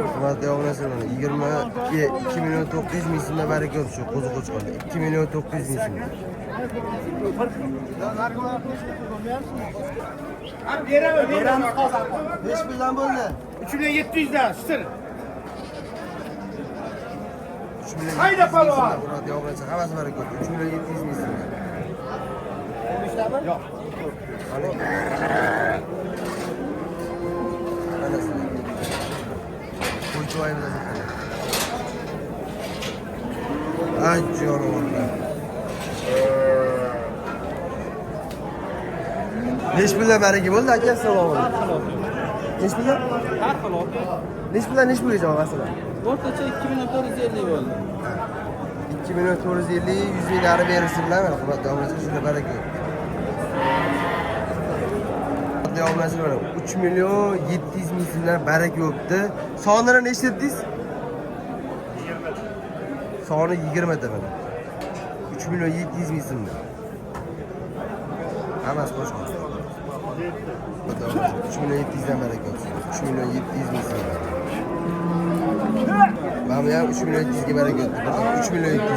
Hurmatli obunachilar, 2 milyon 900 ming so'mdan baraka yo'q shu qo'zi qo'chqorda. 2 milyon 900 ming so'm. Beramiz hozir. 5 million bo'ldi. 3700 dan, sitir. 3 million. Hayda palvon. Hurmatli obunachilar, hammasi baraka yo'q. 3 million 700 ming so'm. Yo'q. Neç puldan baraka bo'ldi aka, assalomu alaykum. Neç puldan? Har xil oldi. Neç puldan neç pulga javob aslan? O'rtacha 2450 bo'ldi. 2 million 450, 100 ming nari berishni bilaman. Hurmatli obunachilar, shunda baraka yo'q. Hurmatli obunachilar, 3 million 700 ming so'mdan baraka yo'qdi. Sonini nechta dedingiz? 20. Soni 20 ta mana. 3 million 700 ming so'mdan. Hammasi boshqa. 3 million 700 dan baraka yo'q. 3 million 700 ming so'm. Mana ham 3 million 700 ga baraka yo'q. 3 million 700 ga.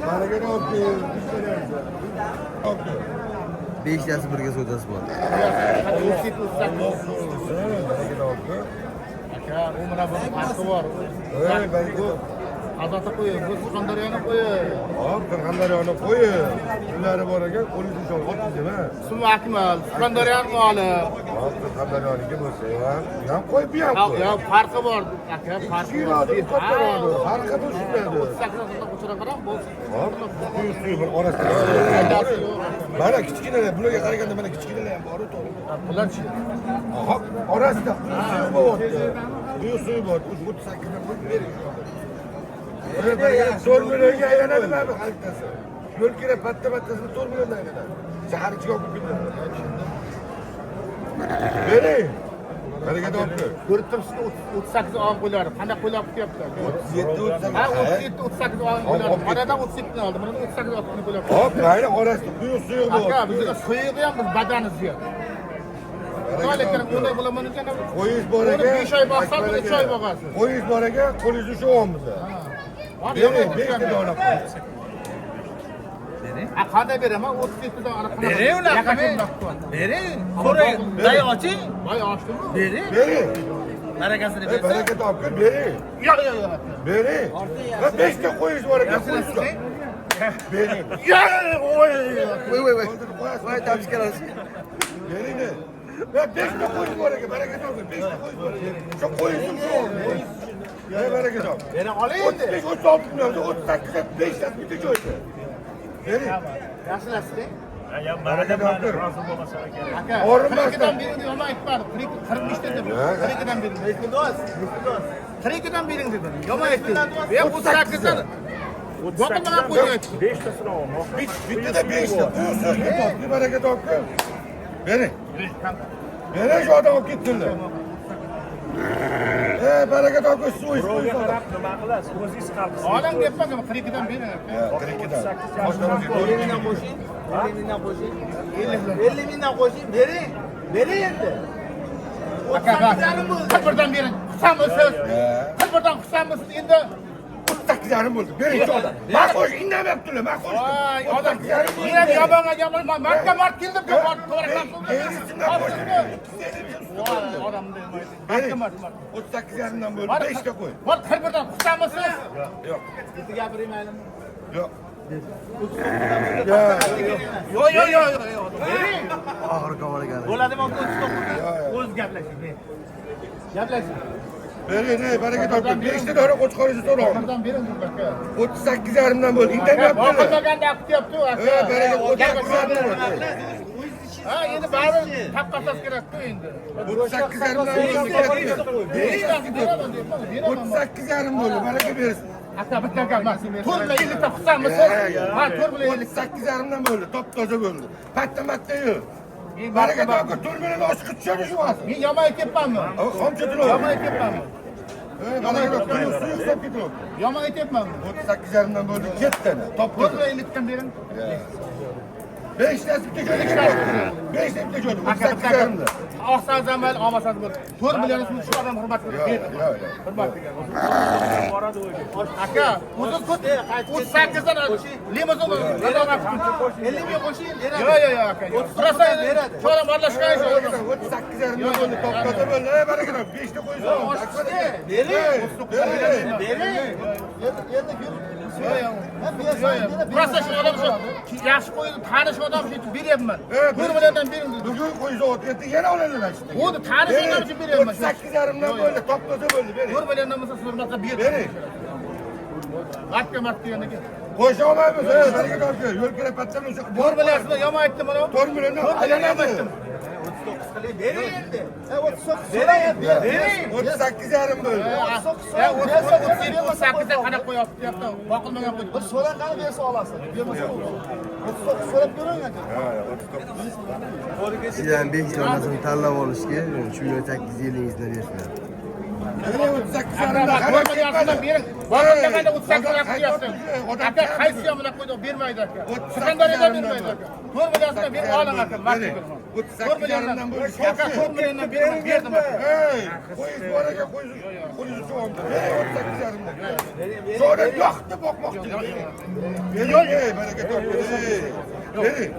Baraka yo'qdi. 5 tasi birga so'dasi bor. Aka, umra bo'lib farqi bor. Baraka. Azotni qo'ying, bu Surxondaryoni qo'ying. Hop, Surxondaryoni qo'ying. Uylari bor ekan, qo'lingizni ushlab otdingizmi? Suvi akmal, Surxondaryoni moli. Hop, Surxondaryoniki bo'lsa ham qo'yib bu ham qo'y. Yo'q, farqi bor. Aka, farqi bor. Farqi bu shunday. 38 dan qo'shira qarang, bu. Hop, suyu bir orasida. Mana kichkinalar, bularga qaraganda mana kichkinalar ham bor to'g'ri. Bularchi? Hop, orasida suyu bor. Bu suyu bor. 38 dan qo'yib bering. To'rt millionga aylanadi mana bu xaritasi. Yo'l kerak patta-pattasini 4 milliondan aylanadi. Shahar ichiga olib ketadi. Bering. Barakaga olib ber. Ko'rib turibsiz, 38 olib qo'ylar. Qanday qo'ylab ketyapti? 37, 38. Ha, 37, 38 olib qo'ylar. Manadan 37 oldi. Mana 38 olib qo'ylar. Hop, mayli orasida suyuq bor. Aka, bizga suyug'i ham biz badaniz yo'q. Lekin bunday bo'laman ekan. Qo'yish bor ekan. 5 oy boqsa, 3 oy boqasiz. Qo'yish bor ekan, qo'lingizni ushyapmiz. Bering, 5 ta dona qo'y. Ha, qanday beraman? 37 dan aniq. Bering unaqa. Bering. So'rang. Day oching. Voy, ochdimi? Bering. Bering. Barakasini bersin. Baraka topib bering. Yo'q, yo'q, yo'q. Bering. Va 5 ta qo'yish bor ekan, qo'yish. Bering. Voy. Voy, tapishkalar. Bering. Va 5 ta qo'yish bor ekan, baraka topib 5 ta qo'yish bor ekan. Shu qo'yishni shu. Ya baraka top. Bera oling endi. 36 million, 38 ta 5 ta bitta joyda. Bering. Yaxshilasiz. Baraka topib. Aka, O'rinbosar. 32 dan bering deb yomon aytmadim. 45 dan dedim. 32 dan bering. 32 dan bering dedim. Yomon aytdim. Men 38 dan. Boqilmagan qo'yib aytdim. Bitta 5 ta. Bu so'zni topib, baraka topib. Bering. Bering shu odam olib ketdilar. Baraka topib suv ichib qo'ying. Nima qilasiz? O'zingiz qalbsiz. Olam deyapman, 42 dan bering. 50 mingdan qo'shing. 50 mingdan qo'shing. 50 mingdan qo'shing. Bering. Bering endi. Aka, qirqdan bering. Qisamiz. Qirqdan qisamiz endi. 38 yarim bo'ldi. Bering shu odam. Men qo'sh indamayaptilar. Men qo'sh. Voy, odam. Men ham yomon. Marta keldim. Odam demaydi. 38 yarimdan bo'ldi. 5 ta qo'y. Bor, qirqdan qisamiz. Yo'q. Bitta gapiraymi maylimi? Yo'q. Yo'q. Bering. Og'ir qavaragan. Bo'ladimi? O'z gaplashing. Gaplashing. Bering, baraka topib 5 ta dona qo'chqoringizni so'rayman. Qirqdan bering aka. 38 yarimdan bo'ldi. Indamayaptilar. Boqilmaganda kutyapti aka. Baraka 38 yarimdan bo'ldi. Ha, endi baribir tapqatas kerak-ku endi. 38 yarimdan bo'ldi. 38 yarim bo'ldi. Baraka bersin. Aka bitta gap emas. 450 ta qisamiz. Ha, 450. 38 yarimdan bo'ldi. Top toza bo'ldi. Patta-matta yo'q. Baraka topib 4 million oshib tushadi shu vaqt. Men yomon aytyapmanmi? Qancha to'lov? Yomon aytyapmanmi? Baraka topib suv hisob ketyapti. Yomon aytyapmanmi? 38 yarimdan bo'ldi. Ketdi. Top toza. 450 dan bering. 5'te bitti çocuk. 5'te bitti çocuk. 38 yarımda. Olsanız ham mayli, olmasanız bo'ldi. 4 million so'm shu odam hurmat qilib berdi. Hurmat qilgan. Aka, o'zi ko'p 38 dan limuzin radomat 50 ming qo'shing, beradi. Yo'q, aka. Turasa beradi. Shu odam aralashgan shu. 38 yarımda bo'ldi. To'xtata bo'ldi. Baraka 5'te qo'ysin. Bering. Turasa shu odam shu yaxshi qo'ydi, tanish odam shu beryapman. 4 milliondan bering dedi. Bugun qo'ysa ertaga yana olaveradi işte. O'zi tanish odam uchun beryapman. 38 yarımdan bo'ldi. To'xtata bo'ldi. Bering. 4 milliondan bo'lsa hurmatga berdi. Bering. Atga mat degandan keyin. Qo'sha olmaymiz. Baraka topdi. Yo'l kira patlamaydi. 4 million yomon aytdim mana. 4 milliondan aylanadi. Bering endi. 39 so'rayapti. Bering. 38 yarim bo'ldi. 38 qanaq qo'yapti deyapti. Boqilmagan qo'ydi. Bir so'raqani bersa olasiz. Bermasa olmaydi. 39 so'rab ko'ring aka. Sizdan 5 donasini tanlab olishga shu 850 bersinlar. 38 yarimda Aka, 4 milliondan bering. Boqilmaganda 38 qo'yapti. Aka, qaysi yomon qo'ydi, bermaydi aka. Sikandariyada bermaydi aka. 4 milliondan berib oling aka. 38 yarimdan bo'ldi. Aka, 4 milliondan berdim aka. Hey, qo'yiz bor aka, qo'yiz cho'g'imda. 38 yarimda. Sonra yoqdi boqmoqchi. Bering, baraka topdi. Bering.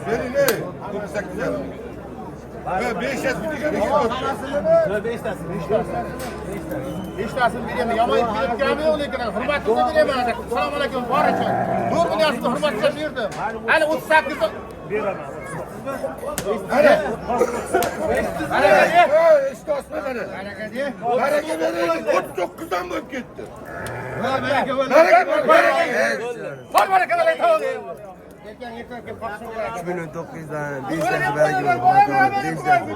Bering, 38 yarim. Ve 5 yaş bitecek mi? 5tasini beraman. Yomon berib kelmayman lekin hurmatimni beraman aka. Assalomu alaykum, bor ekan. 4 millionni hurmatga berdim. Hali 38 beraman. Hadi. Hadi. İşte Osman hadi. Baraka de. Baraka verin. 39'dan bo'lib ketdi. Baraka bo'l. Baraka. Bor baraka bo'l. Tamam. 3 million 900dan 5 tasi baraka bo'ldi. 5 tasi.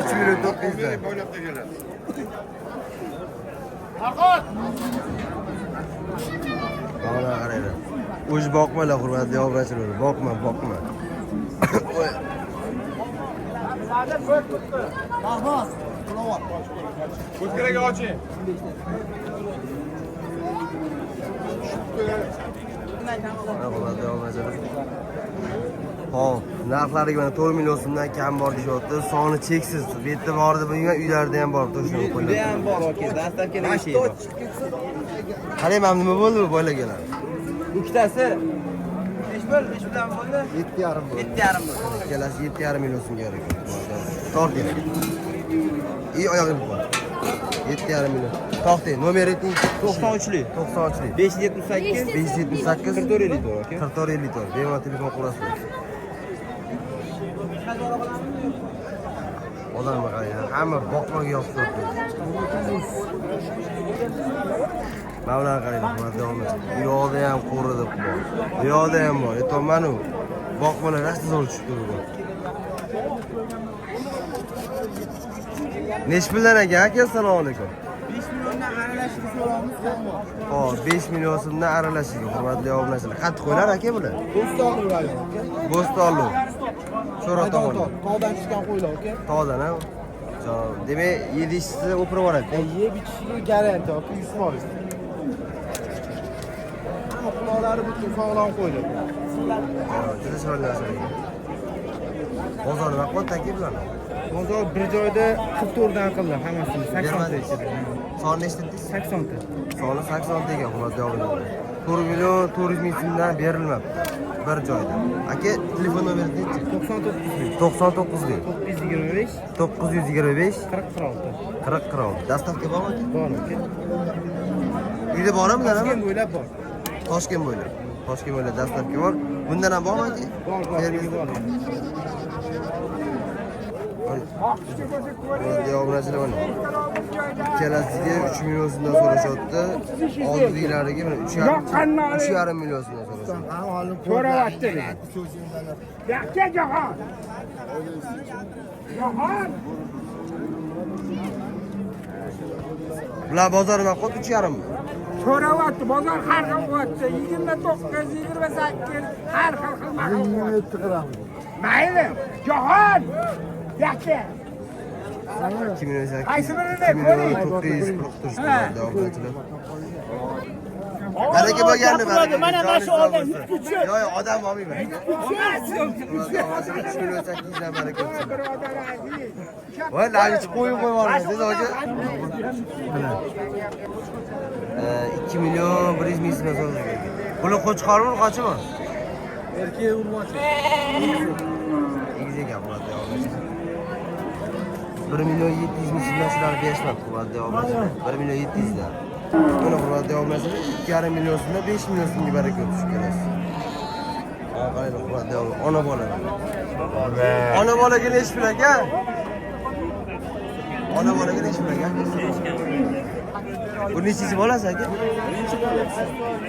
3 million 900dan. Bo'ylab da keladi. Farqot. Mana qaranglar. O'zi boqmalar hurmatli obrachilar. Boqma. Mahmud, qulovat. Ko'zkiraga oching. Hurmatli obrachilar. Hop, narxlariga mana 4 million so'mdan kam bor deyapti. Soni cheksiz. Bu yerda bordi, bu uylarda ham bor, to'shab qo'yiladi. Juda ham bor aka, dastavkalar ishi bor. Qarayman nima bo'ldi bu boylaganlar. Ikkitasi 5 bilan bo'ldi. 7,5 bo'ldi. 7,5 bo'ldi. Ikkalasi 7,5 million so'mga kerak. Torting. Oyog'ini qo'y. 7,5 million. To'xtang, nomer ayting. 93li. 93lik. 578 578 44 aka. 44 bemalol telefon qurasizlar. Odamga qaranglar, hamma boqmaga yopib turibdi. Mavlan qaranglar, hurmatli onalar. Bu yoqda ham qo'rida bor. Bu yoqda ham bor. Aytolmanu, boqmalar rasta zo'r tushib turibdi. Nechi puldan aka? Assalomu alaykum. 5 milliondan aralashib so'ramiz. Hop, 5 million so'mdan aralashish, hurmatli obunachilar. Qanday qo'ylar aka bular? Bo'stonli aka. Bo'stonli. Sho'roq tomon. Tog'dan chiqqan qo'ylar aka. Tog'dan ha? Demak, yedishisi o'pirib yuboradi. Yeb ichishiga garanti aka, 100%. Hamma quloqlari butun sog'lom qo'ylar. Juda chiroyli narsa ekan. Bozor nima qilyapti aka bularni? Bozor bir joyda 44 dan qildi hammasini, 80 ta ichida. Soni nechta dedingiz? 80 ta. Soni 80 ta ekan, hurmatli obunachilar. 4 million 400 ming so'mdan berilmabdi bir joyda. Aka, telefon nomeringiz nechi? 99 99lik. 925 925 40 40 Dastavka bormi aka? bor aka. Uyda bormi bular? Toshkent bo'ylab bor. Toshkent bo'ylab. Toshkent bo'ylab dastavka bor. Bundan ham bormi aka? Bor. Hurmatli obunachilar mana. Ikkalasiga 3 million so'mdan so'rashyapti. Oldingilariga mana 3,5 million so'mdan so'rashyapti. So'rayapti. Yakka Jahon. Jahon. Bular bozor nima qildi? 3,5 mi? So'rayapti. Bozor har xil qilyapti. 29, 28 har xil qilmoqda. Mayli. Jahon. Yakka. 2 million 8. Qaysi birini 2 million ko'ring? 940 turishdi obunachilar. Baraka bo'lganda baraka. Mana shu odam yutkuchi. Yo'q, yo'q, odam olmayman. 3 million 800 dan baraka o'tsin. Voy, lagichi qo'yib qo'yvormiz, siz hoji. 2 million 100 ming so'm so'ragan. Buni qo'chqormi, qochimi? Erkek urmoqchi. Egiz ekan bo'ladi, yo'q. 1 million 700 ming so'mdan shularni berishmabdi, bo'ladi, yo'q. 1 million 700 dan. Buni bo'ladi, yo'q. 2,5 million so'mdan 5 million so'mga baraka o'tishi kerak. Qaraylik, bo'ladi, yo'q. Ona bola. Ona bolaga nechi pul aka? Ona bolaga nechi pul aka? Bu nechinchi bolasi aka?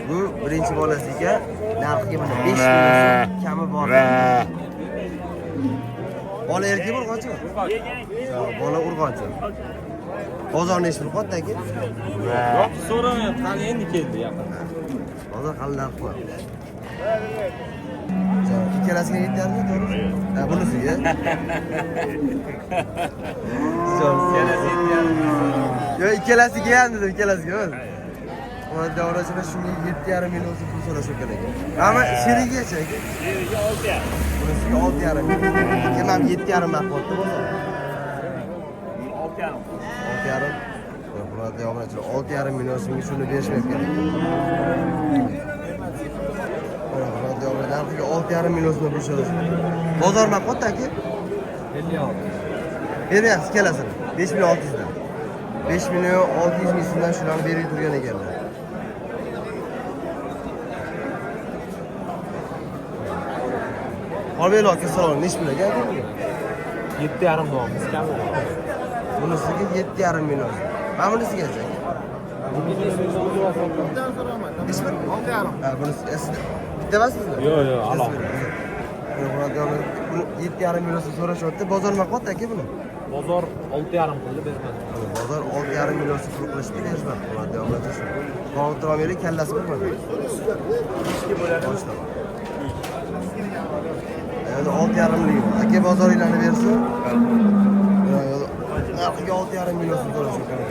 Bu birinchi bolasi ekan. Narxiga mana 5 million kami bor. Bola erkak urg'ochi? Bola urg'ochi. Bozor nechi pul qotdi aka? Yo'q, so'ramayapti. Qani endi keldi yaqin. Bozor hali narx bor. Ikkalasiga yetarli, to'g'ri? Ha, bunisiga. Yo, ikkalasiga ham dedim, ikkalasiga. Mana davrasida shunga 7,5 million so'm pul so'rash kerak. Ammo sherigigacha aka. Sherigiga 6,5. Bunisiga 6,5 million. Kim ham 7,5 ming qotdi bozor. 6,5. 6,5. Bular davrasida 6,5 million so'mga shuni berishmayapti kerak. Narxiga 6,5 million so'm pul so'rash. Bozor nima qotdi aka? 56. Beryapsiz kelasini. 5 million 600 dan. 5 million 600 ming so'mdan shularni berib turgan ekanlar. Olmaylar aka, salom. Nechi pul aka? 7,5 dollar. Kam bo'ldi. Bunisiga 7,5 million. Mana bunisigacha. Ismi? 6,5. Ha, bunisi bitta emasmi? Yo'q, yo'q, alohida. Buni 7,5 million so'm so'rashyapti. Bozor nima qotdi aka buni? Bozor 6,5 pulga bermadi. Bozor 6,5 million so'm pul qilishdi, berishmabdi. Davom etishdi. Qoldirmaylik, kallasi bo'lmadi. Ishga bo'ladi. Endi 6,5 million. Aka bozoringlarni bersin. Narxiga 6,5 million so'm so'rash kerak.